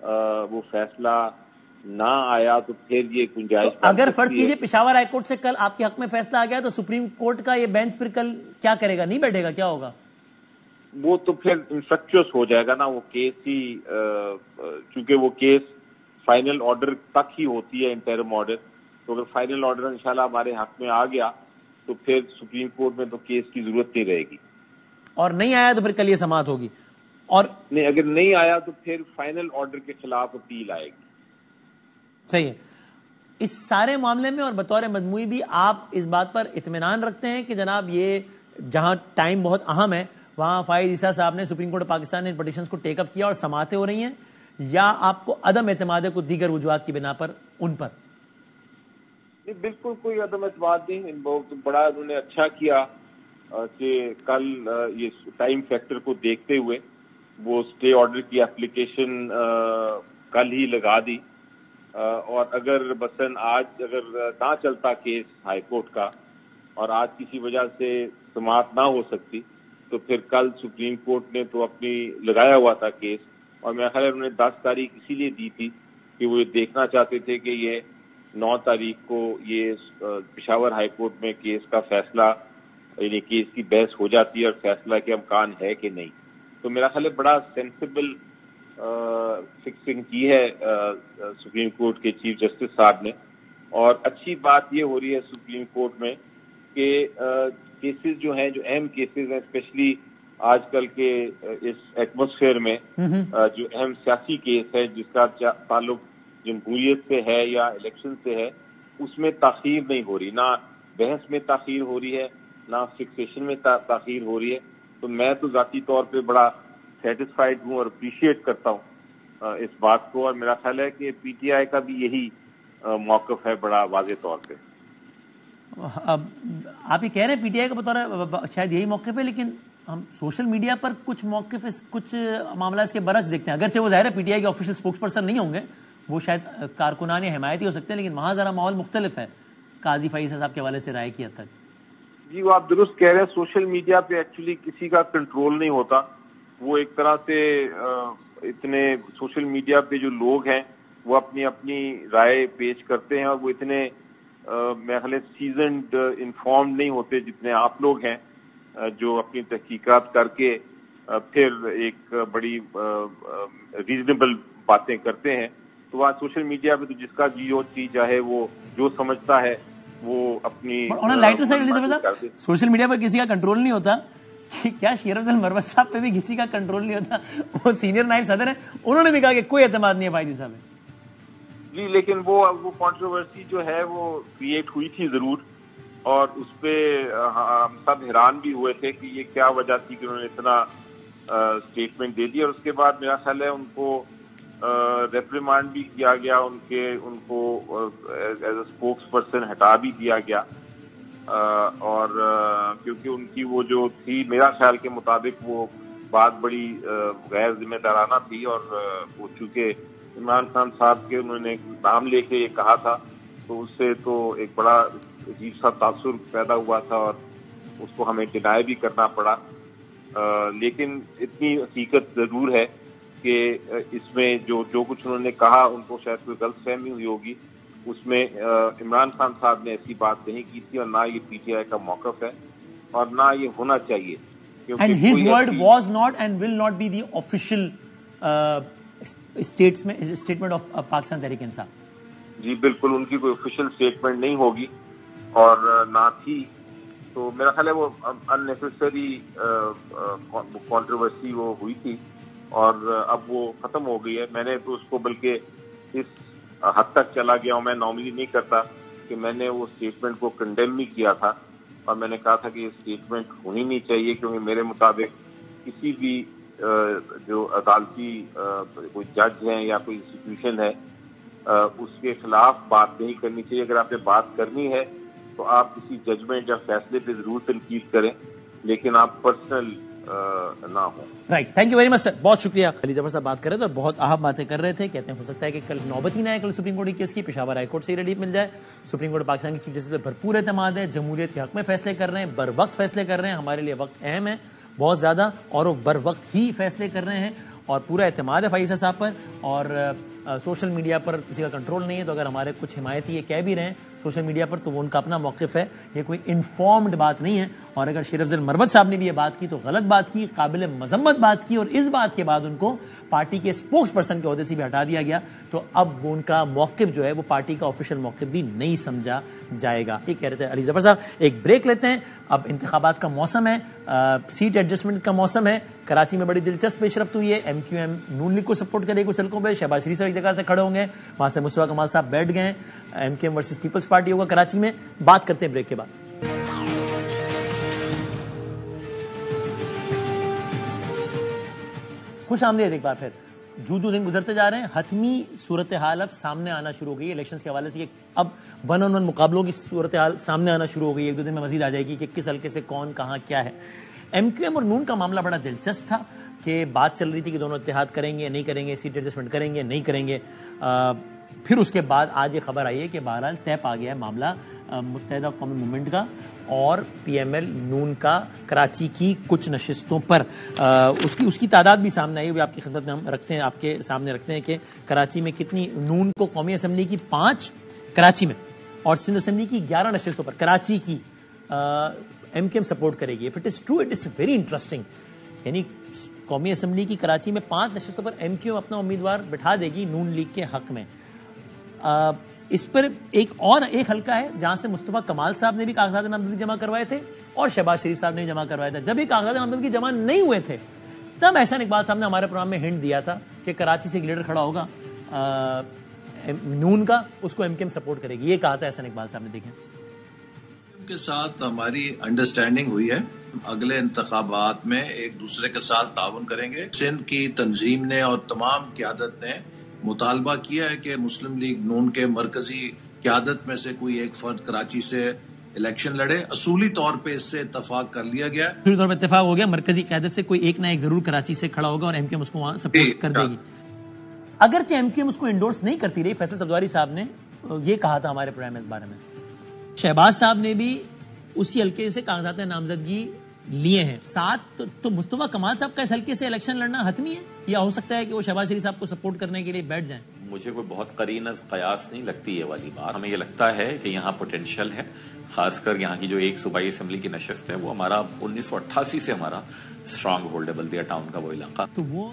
وہ فیصلہ نہ آیا تو پھر یہ گنجائش اگر فرض کیجئے پشاور ہائی کورٹ سے کل آپ کے حق میں فیصلہ آ گیا تو سپریم کورٹ کا یہ بینچ پھر کل کیا کرے گا؟ نہیں بیٹھے گا؟ کیا ہوگا؟ وہ تو پھر انفیکچوس ہو جائے گا نا وہ کیس ہی، چونکہ وہ کیس فائنل آرڈر تک ہی ہوتی ہے، انٹرم آرڈر، تو اگر فائنل آرڈر انشاءاللہ ہمارے حق میں آ گیا تو پھر سپریم کورٹ میں تو کیس کی ضرورت نہیں رہے گی، اور نہیں آیا تو پھر کل یہ سماعت ہوگی، اور نہیں اگر نہیں آیا تو پھر فائنل آرڈر کے خلاف اپیل آئے گی۔ صحیح ہے۔ اس سارے معاملے میں اور بطور مجموعی بھی آپ اس بات پر اطمینان رکھتے ہیں کہ جناب یہ جہاں ٹائم بہت اہم ہے وہاں فائز عیسیٰ صاحب نے سپریم کورٹ پاکستان نے پٹیشنز کو ٹیک اپ کیا اور سماعتیں ہو رہی ہیں، یا آپ کو عدم اعتماد ہے کوئی دیگر وجوہات کی بنا پر ان پر؟ نہیں، بالکل کوئی عدم اعتماد نہیں، بہت بڑا انہوں نے اچھا کیا کہ کل یہ ٹائم فیکٹر کو دیکھتے ہوئے وہ اسٹے آرڈر کی اپلیکیشن کل ہی لگا دی، اور اگر مثلاً آج اگر نہ چلتا کیس ہائی کورٹ کا اور آج کسی وجہ سے سماعت نہ ہو سکتی تو پھر کل سپریم کورٹ نے تو اپنی لگایا ہوا تھا کیس، اور میرا خیال ہے انہوں نے 10 تاریخ اسی لیے دی تھی کہ وہ یہ دیکھنا چاہتے تھے کہ یہ 9 تاریخ کو یہ پشاور ہائی کورٹ میں کیس کا فیصلہ، یعنی کیس کی بحث ہو جاتی ہے اور فیصلہ کے امکان ہے کہ نہیں۔ تو میرا خیال ہے بڑا سینسیبل فکسنگ کی ہے سپریم کورٹ کے چیف جسٹس صاحب نے، اور اچھی بات یہ ہو رہی ہے سپریم کورٹ میں کہ کیسز جو ہیں، جو اہم کیسز ہیں، اسپیشلی آج کل کے اس ایٹماسفیئر میں جو اہم سیاسی کیس ہے جس کا تعلق جمہوریت سے ہے یا الیکشن سے ہے، اس میں تاخیر نہیں ہو رہی، نہ بحث میں تاخیر ہو رہی ہے نہ فکسیشن میں تاخیر ہو رہی ہے۔ تو میں تو ذاتی طور پہ بڑا سیٹسفائیڈ ہوں اور اپریشیٹ کرتا ہوں اس بات کو، اور میرا خیال ہے کہ پی ٹی آئی کا بھی یہی موقف ہے بڑا واضح طور پہ۔ آپ یہ کہہ رہے ہیں پی ٹی آئی کا بطور شاید یہی موقف ہے، لیکن ہم سوشل میڈیا پر کچھ موقف کچھ معاملہ اس کے برعکس دیکھتے ہیں، اگرچہ وہ ظاہر ہے پی ٹی آئی کے آفیشیل اسپوکس پرسن نہیں ہوں گے، وہ شاید کارکنان یا حمایتی ہو سکتے ہیں، لیکن وہاں ذرا ماحول مختلف ہے قاضی فائز صاحب کے حوالے سے رائے کی حد تک۔ جی وہ آپ درست کہہ رہے ہیں، سوشل میڈیا پہ ایکچولی کسی کا کنٹرول نہیں ہوتا، وہ ایک طرح سے اتنے سوشل میڈیا پہ جو لوگ ہیں وہ اپنی اپنی رائے پیش کرتے ہیں، اور وہ اتنے میرے خیال سیزنڈ انفارمڈ نہیں ہوتے جتنے آپ لوگ ہیں جو اپنی تحقیقات کر کے پھر ایک بڑی ریزنیبل باتیں کرتے ہیں۔ تو آج سوشل میڈیا پہ تو جس کا جی چیز چاہے وہ جو سمجھتا ہے وہ اپنی لائٹر سائڈ سوشل میڈیا پہ کسی کا کنٹرول نہیں ہوتا، کیا شیر افضل مروت صاحب پہ بھی کسی کا کنٹرول نہیں ہوتا؟ وہ سینئر نائب صدر ہیں، انہوں نے بھی کہا کہ کوئی اعتماد نہیں ہے فائزی صاحب۔ جی لیکن وہ کنٹروورسی جو ہے وہ کریٹ ہوئی تھی ضرور، اور اس پہ ہم سب حیران بھی ہوئے تھے کہ یہ کیا وجہ تھی کہ انہوں نے اتنا اسٹیٹمنٹ دے دی، اور اس کے بعد میرا خیال ہے ان کو ریپریمانڈ بھی کیا گیا، ان کو ایز اے اسپوکس پرسن ہٹا بھی دیا گیا، اور کیونکہ ان کی وہ جو تھی میرا خیال کے مطابق وہ بات بڑی غیر ذمہ دارانہ تھی، اور وہ چونکہ عمران خان صاحب کے انہوں نے نام لے کے یہ کہا تھا تو اس سے تو ایک بڑا عجیب سا تاثر پیدا ہوا تھا، اور اس کو ہمیں ڈینائی بھی کرنا پڑا، لیکن اتنی حقیقت ضرور ہے کہ اس میں جو کچھ انہوں نے کہا ان کو شاید کوئی غلط فہمی ہوئی ہوگی، اس میں عمران خان صاحب نے ایسی بات نہیں کی تھی، اور نہ یہ پی ٹی آئی کا موقف ہے اور نہ یہ ہونا چاہیے۔ And his word was not and will not be the official statement of Pakistan Tehreek Insaf۔ جی بالکل ان کی کوئی آفیشیل اسٹیٹمنٹ نہیں ہوگی اور نہ تھی، تو میرا خیال ہے وہ اننیسیسری کنٹروورسی وہ ہوئی تھی، اور اب وہ ختم ہو گئی ہے۔ میں نے تو اس کو بلکہ اس حد تک چلا گیا ہوں، میں نارملی نہیں کرتا کہ میں نے وہ اسٹیٹمنٹ کو کنڈیم بھی کیا تھا، اور میں نے کہا تھا کہ یہ اسٹیٹمنٹ ہونی نہیں چاہیے، کیونکہ میرے مطابق کسی بھی جو عدالتی کوئی جج ہیں یا کوئی انسٹیٹیوشن ہے اس کے خلاف بات نہیں کرنی چاہیے۔ اگر آپ نے بات کرنی ہے تو آپ کسی ججمنٹ یا فیصلے پہ ضرور تنقید کریں، لیکن آپ پرسنل نہ ہوں۔ Right, thank you very much sir, بہت شکریہ۔ علی جعفر صاحب بات کر رہے تھے اور بہت اہم باتیں کر رہے تھے، کہتے ہیں ہو سکتا ہے کہ کل نوبت ہی نہ آئے کل سپریم کورٹ کی کیس کی، پشاور ہائی کورٹ سے ہی ریلیف مل جائے۔ سپریم کورٹ پاکستان کی چیف جسٹس پہ بھرپور اعتماد ہے، جمہوریت کے حق میں فیصلے کر رہے ہیں، بر وقت فیصلے کر رہے ہیں، ہمارے لیے وقت اہم ہے بہت زیادہ، اور وہ بر وقت ہی فیصلے کر رہے ہیں، اور پورا اعتماد ہے فائز صاحب پر، اور سوشل میڈیا پر کسی کا کنٹرول نہیں ہے، تو اگر ہمارے کچھ حمایتی یہ کہہ بھی رہے ہیں سوشل میڈیا پر تو وہ ان کا اپنا موقف ہے، یہ کوئی انفارمڈ بات نہیں ہے. اور اگر شیر افضل مروت صاحب نے بھی یہ بات کی تو غلط بات کی، قابل مذمت بات کی، اور اس بات کے بعد ان کو پارٹی کے اسپوکس پرسن کے عہدے سے بھی ہٹا دیا گیا، تو اب وہ ان کا موقف جو ہے وہ پارٹی کا آفیشیل موقف بھی نہیں سمجھا جائے گا. یہ کہہ رہے تھے علی ظفر صاحب. ایک بریک لیتے ہیں، اب انتخابات کا موسم ہے، سیٹ ایڈجسٹمنٹ کا موسم ہے. کراچی میں بڑی دلچسپ پیش رفت ہوئی ہے، ایم کیو ایم نون لیگ کو سپورٹ کرے کچھ حلقوں پہ. شہباز شریف صاحب ایک جگہ سے کھڑے ہوں گے، وہاں سے مصطفیٰ کمال صاحب بیٹھ گئے. M Q M versus Peoples Party ہوگا کراچی میں. بات کرتے ہیں بریک کے بعد. خوش آمدید ایک بار پھر. جو دن گزرتے جا رہے ہیں حتمی صورتحال اب سامنے آنا شروع ہو گئی ہے الیکشنز کے حوالے سے. اب 1-on-1 مقابلوں کی صورتحال سامنے آنا شروع ہو گئی ہے. ایک دو دن میں مزید آ جائے گی کہ کس حلقے سے کون کہاں کیا ہے. ایم کیو ایم اور نون کا معاملہ بڑا دلچسپ تھا کہ بات چل رہی تھی کہ دونوں اتحاد کریں گے نہیں کریں گے، سیٹ ایڈجسٹمنٹ کریں گے نہیں کریں گے. پھر اس کے بعد آج یہ خبر آئی ہے کہ بہرحال طے پا گیا ہے معاملہ متحدہ قومی موومنٹ کا اور پی ایم ایل نون کا کراچی کی کچھ نشستوں پر. اس کی تعداد بھی سامنے آئی، وہ آپ کی خدمت میں ہم رکھتے ہیں، آپ کے سامنے رکھتے ہیں کہ کراچی میں کتنی. نون کو قومی اسمبلی کی 5 کراچی میں اور سندھ اسمبلی کی 11 نشستوں پر کراچی کی ایم کیو ایم سپورٹ کرے گی. If it is true it is very interesting. یعنی قومی اسمبلی کی کراچی میں 5 نشستوں پر ایم کیو ایم اپنا امیدوار بٹھا دے گی نون لیگ کے حق میں. اس پر ایک حلقہ ہے جہاں سے مصطفیٰ کمال صاحب نے بھی کاغذات نامزدگی جمع کروائے تھے اور شہباز شریف صاحب نے بھی جمع کروایا تھا. جب یہ کاغذات نامزدگی جمع نہیں ہوئے تھے تب احسان اقبال صاحب نے ہمارے پروگرام میں ہنٹ دیا تھا کہ کراچی سے ایک لیڈر کھڑا ہوگا نون کا، اس کو ایم کیو ایم سپورٹ کرے گی. یہ کہا تھا احسان اقبال صاحب نے. دیکھیں کے ساتھ ہماری انڈرسٹینڈنگ ہوئی ہے، اگلے انتخابات میں ایک دوسرے کے ساتھ تعاون کریں گے. سندھ کی تنظیم نے اور تمام قیادت نے مطالبہ کیا ہے کہ مسلم لیگ نون کے مرکزی قیادت میں سے کوئی ایک فرد کراچی سے الیکشن لڑے. اصولی طور پہ اس سے اتفاق کر لیا گیا. اصولی طور پہ اتفاق ہو گیا، مرکزی قیادت سے کوئی ایک نہ ایک ضرور کراچی سے کھڑا ہوگا اور ایم کیو ایم اس کو وہاں سپورٹ کر دے گی. اگرچہ ایم کیو ایم اس کو انڈورس نہیں کرتی رہی، فیصل صفداری صاحب نے یہ کہا تھا ہمارے پروگرام میں اس بارے میں. شہباز صاحب نے بھی اسی حلقے سے کاغذات نامزدگی لیے ہیں. ساتھ تو مصطفیٰ کمال صاحب کا اس حلقے سے الیکشن لڑنا حتمی ہے یا ہو سکتا ہے کہ وہ شہباز شریف صاحب کو سپورٹ کرنے کے لیے بیٹھ جائیں؟ مجھے کوئی بہت قرین از قیاس نہیں لگتی یہ والی بات. ہمیں یہ لگتا ہے کہ یہاں پوٹینشیل ہے، خاص کر یہاں کی جو ایک صوبائی اسمبلی کی نشست ہے وہ ہمارا 1988 سے ہمارا اسٹرانگ ہولڈ ہے، بلدیہ ٹاؤن کا وہ علاقہ. تو وہ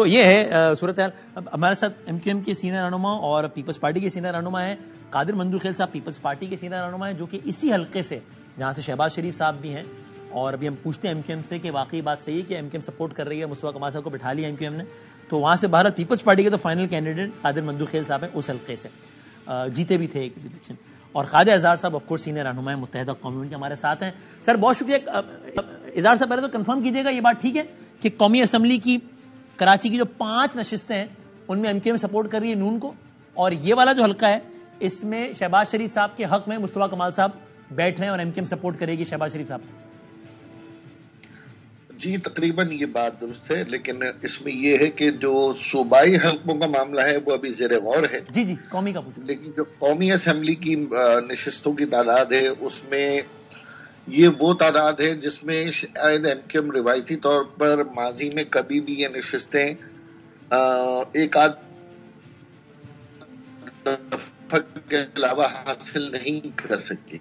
یہ ہے صورتحال. اب ہمارے ساتھ ایم کیو ایم کے سینئر رہنما اور پیپلز پارٹی کے سینئر رہنما ہیں قادر مندوخیل صاحب، پیپلز پارٹی کے سینئر رہنما ہیں، جو کہ اسی حلقے سے جہاں سے شہباز شریف صاحب بھی ہیں. اور ابھی ہم پوچھتے ہیں ایم کیو ایم سے کہ واقعی بات صحیح ہے کہ ایم کیو ایم سپورٹ کر رہی ہے، مصطفیٰ کمال صاحب کو بٹھا لیا ایم کیو ایم نے. تو وہاں سے بہرحال پیپلز پارٹی کے تو فائنل کینڈیڈیٹ قادر مندوخیل صاحب ہیں، اس حلقے سے جیتے بھی تھے ایک الیکشن. اور خواجہ اظہار صاحب آف کورس سینئر رہنما ہیں متحدہ قومی موومنٹ کے، ہمارے ساتھ ہیں. سر بہت شکریہ. اظہار صاحب پہلے تو کنفرم کیجیے گا یہ بات ٹھیک ہے کہ قومی اسمبلی کی کراچی کی جو 5 نشستیں ہیں ان میں ایم کیو ایم سپورٹ کر رہی ہے نون کو، اور یہ والا جو حلقہ ہے اس میں شہباز شریف صاحب کے حق میں مصطفیٰ کمال صاحب بیٹھ رہے ہیں اور ایم کیو ایم سپورٹ کرے گی شہباز شریف صاحب؟ جی تقریباً یہ بات درست ہے، لیکن اس میں یہ ہے کہ جو صوبائی حلقوں کا معاملہ ہے وہ ابھی زیر غور ہے. جی قومی کا پوچھیں. لیکن جو قومی اسمبلی کی نشستوں کی تعداد ہے اس میں یہ وہ تعداد ہے جس میں شاید ایم کیو ایم روایتی طور پر ماضی میں کبھی بھی یہ نشستیں ایک آدھ کے علاوہ حاصل نہیں کر سکتی.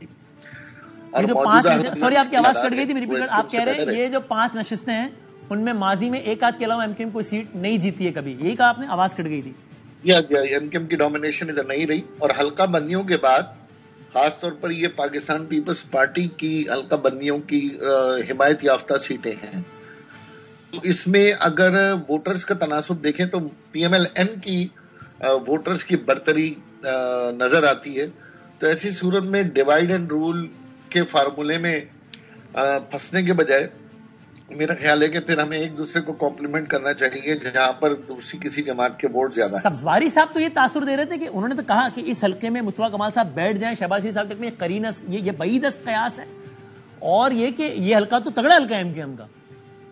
اور جو 5 سوری آپ کی آواز کٹ گئی تھی میری ریپیٹ. آپ کہہ رہے ہیں یہ جو 5 نشستیں ہیں ان میں ماضی میں ایک آدھ کے علاوہ ایم کیو ایم کوئی سیٹ نہیں جیتی ہے کبھی، یہی کہا آپ نے؟ آواز کٹ گئی تھی. ایم کیو ایم کی ڈومینیشن ادھر نہیں رہی، اور حلقہ بندیوں کے بعد خاص طور پر یہ پاکستان پیپلز پارٹی کی حلقہ بندیوں کی حمایت یافتہ سیٹیں ہیں. تو اس میں اگر ووٹرز کا تناسب دیکھیں تو پی ایم ایل این کی ووٹرز کی برتری نظر آتی ہے. تو ایسی صورت میں ڈیوائڈ اینڈ رول کے فارمولے میں پھنسنے کے بجائے میرا خیال ہے کہ پھر ہمیں ایک دوسرے کو کمپلیمنٹ کرنا چاہیے جہاں پر دوسری کسی جماعت کے ووٹ زیادہ ہیں. سبزواری صاحب تو یہ تاثر دے رہے تھے کہ انہوں نے تو کہا کہ اس حلقے میں مصطفیٰ کمال صاحب بیٹھ جائیں، شہباز شریف صاحب تک میں قرینس یہ بعید از قیاس ہے، اور یہ کہ یہ حلقہ تو تگڑا حلقہ ہے ایم کیو ایم کا،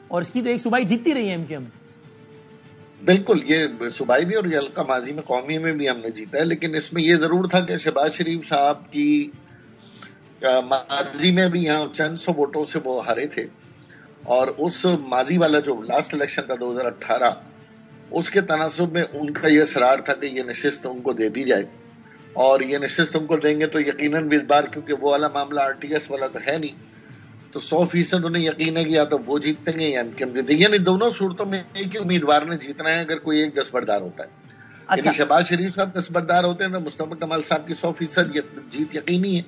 اور اس کی تو ایک صوبائی جیتتی رہی ہے ایم کیو ایم. بالکل، یہ صوبائی بھی اور یہ حلقہ ماضی میں قومی میں بھی ہم نے جیتا ہے. لیکن اس میں یہ ضرور تھا کہ شہباز شریف صاحب کی ماضی میں بھی یہاں چند سو ووٹوں سے وہ ہارے تھے، اور اس ماضی والا جو لاسٹ الیکشن تھا 2018 اس کے تناسب میں ان کا یہ اصرار تھا کہ یہ نشست ان کو دے دی جائے، اور یہ نشست ان کو دیں گے تو یقیناً بھی اس بار کیونکہ وہ والا معاملہ RTS والا تو ہے نہیں، تو 100% انہیں یقین ہے کہ یا تو وہ جیتیں گے یا MKM جیتیں گے، یعنی دونوں صورتوں میں ایک ہی امیدوار نے جیتنا ہے اگر کوئی ایک دستبردار ہوتا ہے۔ یعنی شہباز شریف صاحب دستبردار ہوتے ہیں تو مصطفیٰ کمال صاحب کی 100% جیت یقینی ہے،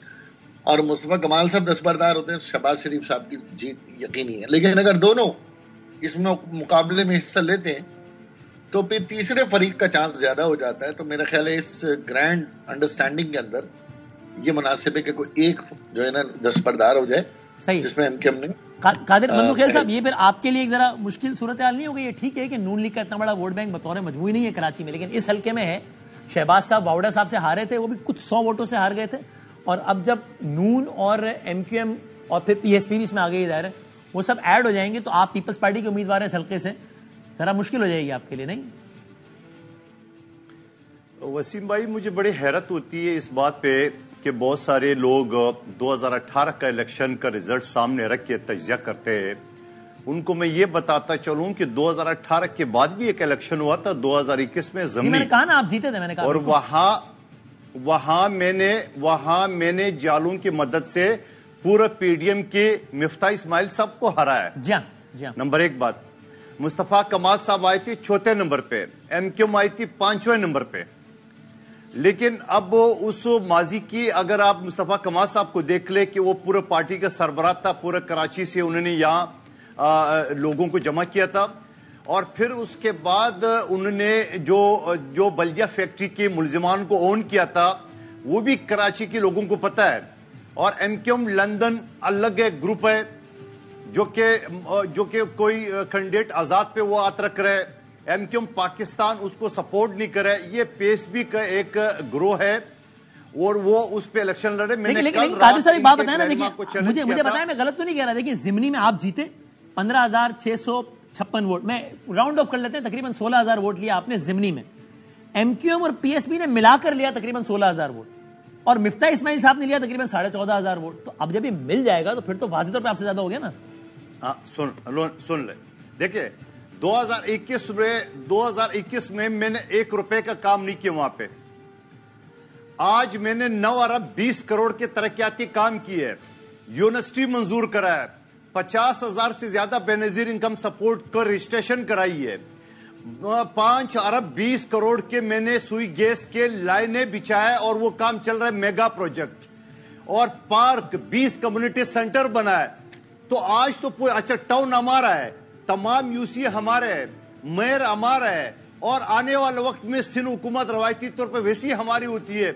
اور مصطفیٰ کمال صاحب دستبردار ہوتے ہیں تو شہباز شریف صاحب کی جیت یقینی ہے۔ لیکن اگر دونوں اس میں مقابلے میں حصہ لیتے ہیں تو پھر تیسرے فریق کا چانس زیادہ ہو جاتا ہے، تو میرا خیال ہے اس گرینڈ انڈرسٹینڈنگ کے اندر یہ مناسب ہے کہ کوئی ایک جو ہے نا دستبردار ہو جائے، صحیح، جس میں MKM نے قادر مندوخیل صاحب، یہ پھر آپ کے لیے ایک ذرا مشکل صورتحال نہیں ہوگی؟ یہ ٹھیک ہے کہ نون لیگ کا اتنا بڑا ووٹ بینک بطور مجموعی نہیں ہے کراچی میں، لیکن اس حلقے میں ہے شہباز صاحب واؤڈا صاحب سے ہارے تھے، وہ بھی کچھ 100 ووٹوں سے ہار گئے تھے، اور اب جب نون اور MKM اور پھر PSP بھی اس میں آگے ظاہر ہے وہ سب ایڈ ہو جائیں گے تو آپ پیپلز پارٹی کے امیدوار ہیں اس حلقے سے، ذرا مشکل ہو جائے گی آپ کے لیے، نہیں؟ وسیم بھائی، مجھے بڑی حیرت ہوتی ہے اس بات پہ کہ بہت سارے لوگ 2018 کا الیکشن کا رزلٹ سامنے رکھ کے تجزیہ کرتے ہیں۔ ان کو میں یہ بتاتا چلوں کہ 2018 کے بعد بھی ایک الیکشن ہوا تھا 2021 میں ضمنی، میں نے کہا نا آپ جیتے تھے، میں نے کہا، اور وہاں میں نے جالون کی مدد سے پورا PDM کے مفتاح اسماعیل صاحب کو ہرایا۔ جی ہاں، نمبر ایک بات، مصطفیٰ کمال صاحب آئی تھی 4تھے نمبر پہ، MKM آئی تھی 5ویں نمبر پہ۔ لیکن اب اس ماضی کی اگر آپ مصطفیٰ کمال صاحب کو دیکھ لیں کہ وہ پورے پارٹی کا سربراہ تھا، پورے کراچی سے انہوں نے یہاں لوگوں کو جمع کیا تھا، اور پھر اس کے بعد انہوں نے جو بلدیہ فیکٹری کے ملزمان کو اون کیا تھا وہ بھی کراچی کے لوگوں کو پتہ ہے، اور MKM لندن الگ ایک گروپ ہے جو کہ کوئی کینڈیڈیٹ آزاد پہ وہ ہاتھ رکھ رہے، MKM پاکستان اس کو سپورٹ نہیں کرے، یہ PSP کا ایک گروہ ہے اور وہ اس پہ الیکشن لڑے۔ لیکن قادر صاحب بات بتائیں نا، دیکھیے مجھے بتائیں، میں غلط تو نہیں کہہ رہا، دیکھیے ضمنی میں آپ جیتے 15,656 ووٹ، میں راؤنڈ آف کر لیتے ہیں، تقریباً 16,000 ووٹ لیا آپ نے ضمنی میں، MKM اور PSP نے ملا کر لیا تقریباً 16,000 ووٹ، اور مفتاح اسماعیل صاحب نے لیا تقریباً 14,500 ووٹ، تو اب جب یہ مل جائے گا تو پھر تو واضح طور پہ آپ سے زیادہ ہو گیا نا۔ سن لیں، دیکھیں 2021 میں میں نے 1 روپے کا کام نہیں کیا وہاں پہ، آج میں نے 9 ارب 20 کروڑ کے ترقیاتی کام کیے ہے، یونیورسٹی منظور کرا ہے، 50,000 سے زیادہ بے نظیر انکم سپورٹ کا رجسٹریشن کرائی ہے، 5 ارب 20 کروڑ کے میں نے سوئی گیس کے لائنیں بچھائے اور وہ کام چل رہا ہے میگا پروجیکٹ، اور پارک 20 کمیونٹی سینٹر بنا ہے، تو آج تو اچھا ٹاؤن ہمارا ہے، تمام UC ہمارے ہے، میئر ہمارا ہے، اور آنے والے وقت میں سندھ حکومت روایتی طور پہ ویسی ہماری ہوتی ہے،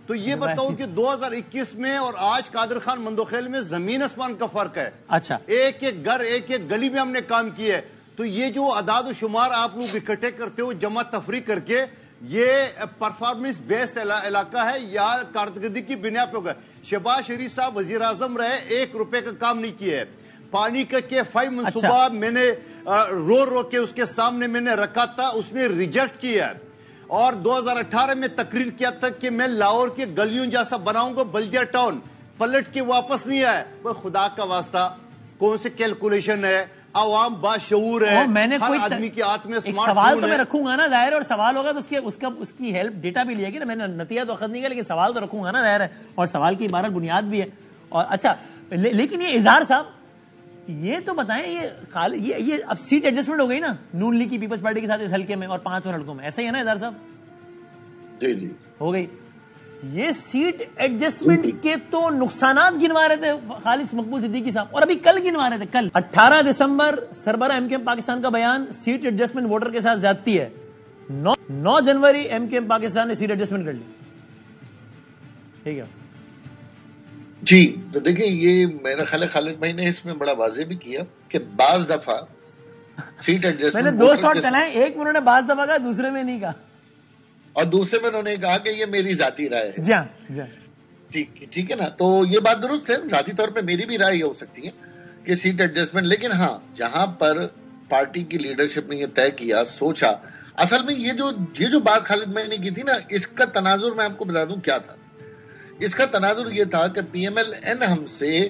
تو یہ بتاؤں کہ 2021 میں اور آج قادر خان مندوخیل میں زمین آسمان کا فرق ہے۔ اچھا، ایک ایک گھر ایک ایک گلی میں ہم نے کام کیے ہے، تو یہ جو اعداد و شمار آپ لوگ اکٹھے کرتے ہو جمع تفریق کر کے، یہ پرفارمنس بیس علاقہ ہے یا کارکردگی کی بنا پہ ہوگا۔ شہباز شریف صاحب وزیر اعظم رہے، 1 روپے کا کام نہیں کیا ہے، پانی کا KFI منصوبہ میں نے رو کے اس کے سامنے میں نے رکھا تھا، اس نے ریجیکٹ کیا ہے، اور 2018 میں تقریر کیا تھا کہ میں لاہور کے گلیوں جیسا بناؤں گا بلدیہ ٹاؤن، پلٹ کے واپس نہیں آئے۔ خدا کا واسطہ کون سے کیلکولیشن ہے، عوام باشعور ہے، ہر آدمی کی ہاتھ میں ایک سوال تو میں رکھوں گا نا ظاہر ہے، اور سوال ہوگا تو اس کی ہیلپ ڈیٹا بھی لیا گی نا، میں نے نتیجہ تو اخذ نہیں کیا، لیکن سوال تو رکھوں گا نا ظاہر ہے، اور سوال کی عبارت بنیاد بھی ہے۔ اور اچھا، لیکن یہ اظہار صاحب یہ تو بتائیں، یہ اب سیٹ ایڈجسٹمنٹ ہو گئی نا نون لیگ کی پیپلز پارٹی کے ساتھ اس حلقے میں اور 5 اور حلقوں میں، ایسا ہی ہے نا اظہار صاحب؟ جی ہو گئی۔ یہ سیٹ ایڈجسٹمنٹ کے تو نقصانات گنوا رہے تھے خالد مقبول صدیقی صاحب، اور ابھی کل گنوا رہے تھے، کل 18 دسمبر سربراہ MKM پاکستان کا بیان، سیٹ ایڈجسٹمنٹ ووٹر کے ساتھ زیادتی ہے، 9 جنوری MKM پاکستان نے سیٹ ایڈجسٹمنٹ کر لی، ٹھیک ہے جی۔ تو دیکھیں، یہ میرا خیال ہے خالد بھائی نے اس میں بڑا واضح بھی کیا کہ بعض دفعہ سیٹ ایڈجسٹمنٹ میں نے 2 شاٹ چلائے، ایک میں انہوں نے بعض دفعہ کہا، دوسرے میں نہیں کہا، اور دوسرے میں انہوں نے کہا کہ یہ میری ذاتی رائے ہے۔ جی ہاں، ٹھیک ہے نا، تو یہ بات درست ہے، ذاتی طور پہ میری بھی رائے یہ ہو سکتی ہے کہ سیٹ ایڈجسٹمنٹ، لیکن ہاں جہاں پر پارٹی کی لیڈرشپ نے یہ طے کیا، سوچا، اصل میں یہ جو بات خالد بھائی نے کی تھی نا، اس کا تناظر میں آپ کو بتا دوں کیا تھا۔ اس کا تناظر یہ تھا کہ PMLN ہم سے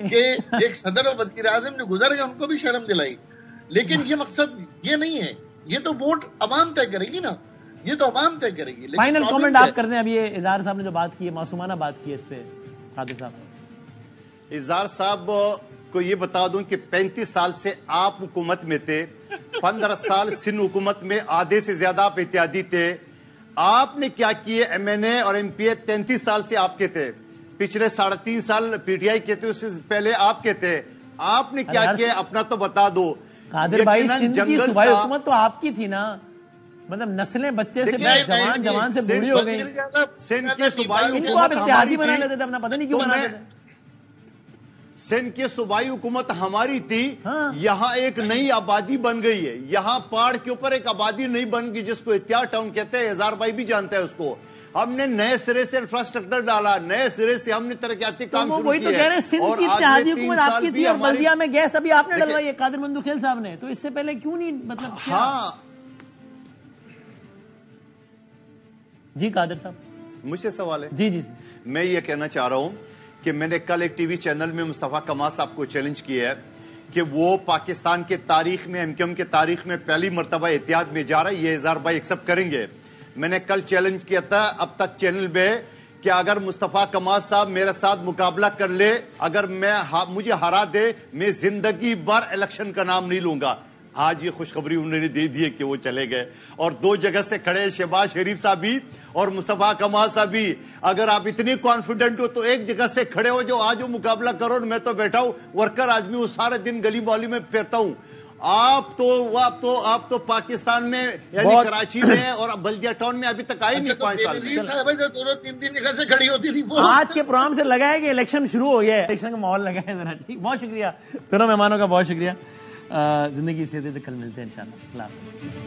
کہ ایک صدر اور وزیر اعظم جو گزر گئے ان کو بھی شرم دلائی. لیکن یہ مقصد یہ نہیں ہے, یہ تو ووٹ عوام طے کرے گی نا, یہ تو عوام طے کرے گی. فائنل کامنٹ آپ کر دیں. اب یہ اظہار صاحب نے جو بات کی ہے, معصومانہ بات کی ہے, اس پہ قادر صاحب. اظہار صاحب کو یہ بتا دوں کہ 35 سال سے آپ حکومت میں تھے, 15 سال سندھ حکومت میں آدھے سے زیادہ آپ اتحادی تھے. آپ نے کیا کیے؟ ایم این اے اور ایم پی اے 33 سال سے آپ کے تھے, پچھلے 3.5 سال پی ٹی آئی کے تھے, اس سے پہلے آپ کے تھے. آپ نے کیا کیا اپنا تو بتا دو. قادر بھائی, سندھ کی صوبائی حکومت تو آپ کی تھی نا, مطلب نسلیں بچے سے جوان سے بوڑھی ہو گئی. سندھ کی صوبائی حکومت آپ اتحادی بنا لیتے تھے, اپنا پتہ نہیں کیوں بناتے تھے. سندھ کی صوبائی حکومت ہماری تھی. یہاں ایک نئی آبادی بن گئی ہے, یہاں پہاڑ کے اوپر ایک آبادی نہیں بن گئی جس کو اتحاد ٹاؤن کہتے ہیں. اظہار بھائی بھی جانتا ہے اس کو. ہم نے نئے سرے سے انفراسٹرکچر ڈالا, نئے سرے سے ہم نے ترقیاتی کام شروع کیے. وہی تو کہہ رہے ہیں, سندھ کی اتحادی حکومت آپ کی تھی اور بلدیہ میں گیس ابھی آپ نے ڈلوائی ہے قادر مندوخیل صاحب نے, تو اس سے پہلے کیوں نہیں, مطلب ہاں جی قادر صاحب مجھ سے سوال ہے. جی میں یہ کہنا چاہ رہا ہوں کہ میں نے کل ایک ٹی وی چینل میں مصطفیٰ کمال صاحب کو چیلنج کیا ہے کہ وہ پاکستان کے تاریخ میں, ایم کیو ایم کے تاریخ میں پہلی مرتبہ اتحاد میں جا رہا ہے. یہ اظہار بھائی ایکسپٹ کریں گے؟ میں نے کل چیلنج کیا تھا اب تک چینل میں کہ اگر مصطفیٰ کمال صاحب میرے ساتھ مقابلہ کر لے, اگر مجھے ہرا دے, میں زندگی بھر الیکشن کا نام نہیں لوں گا. آج یہ خوشخبری انہوں نے دے دی ہے کہ وہ چلے گئے, اور 2 جگہ سے کھڑے شہباز شریف صاحب بھی اور مصطفیٰ کمال صاحب بھی. اگر آپ اتنی کانفیڈنٹ ہو تو ایک جگہ سے کھڑے ہو جو آج وہ مقابلہ کرو. میں تو بیٹھا ہوں ورکر آدمی ہوں, سارے دن گلی مولی میں پھرتا ہوں. آپ تو پاکستان میں یعنی کراچی میں اور بلدیہ ٹاؤن میں ابھی تک آئے نہیں 5 سال میں. 2-3 جگہ سے کھڑی ہوتی تھی. آج کے پروگرام سے لگا ہے کہ الیکشن شروع ہو گیا ہے, الیکشن کا ماحول لگا ہے ذرا. ٹھیک, بہت شکریہ دونوں مہمانوں کا, بہت شکریہ. زندگی سے کل ملتے ہیں انشاءاللہ. اللہ حافظ.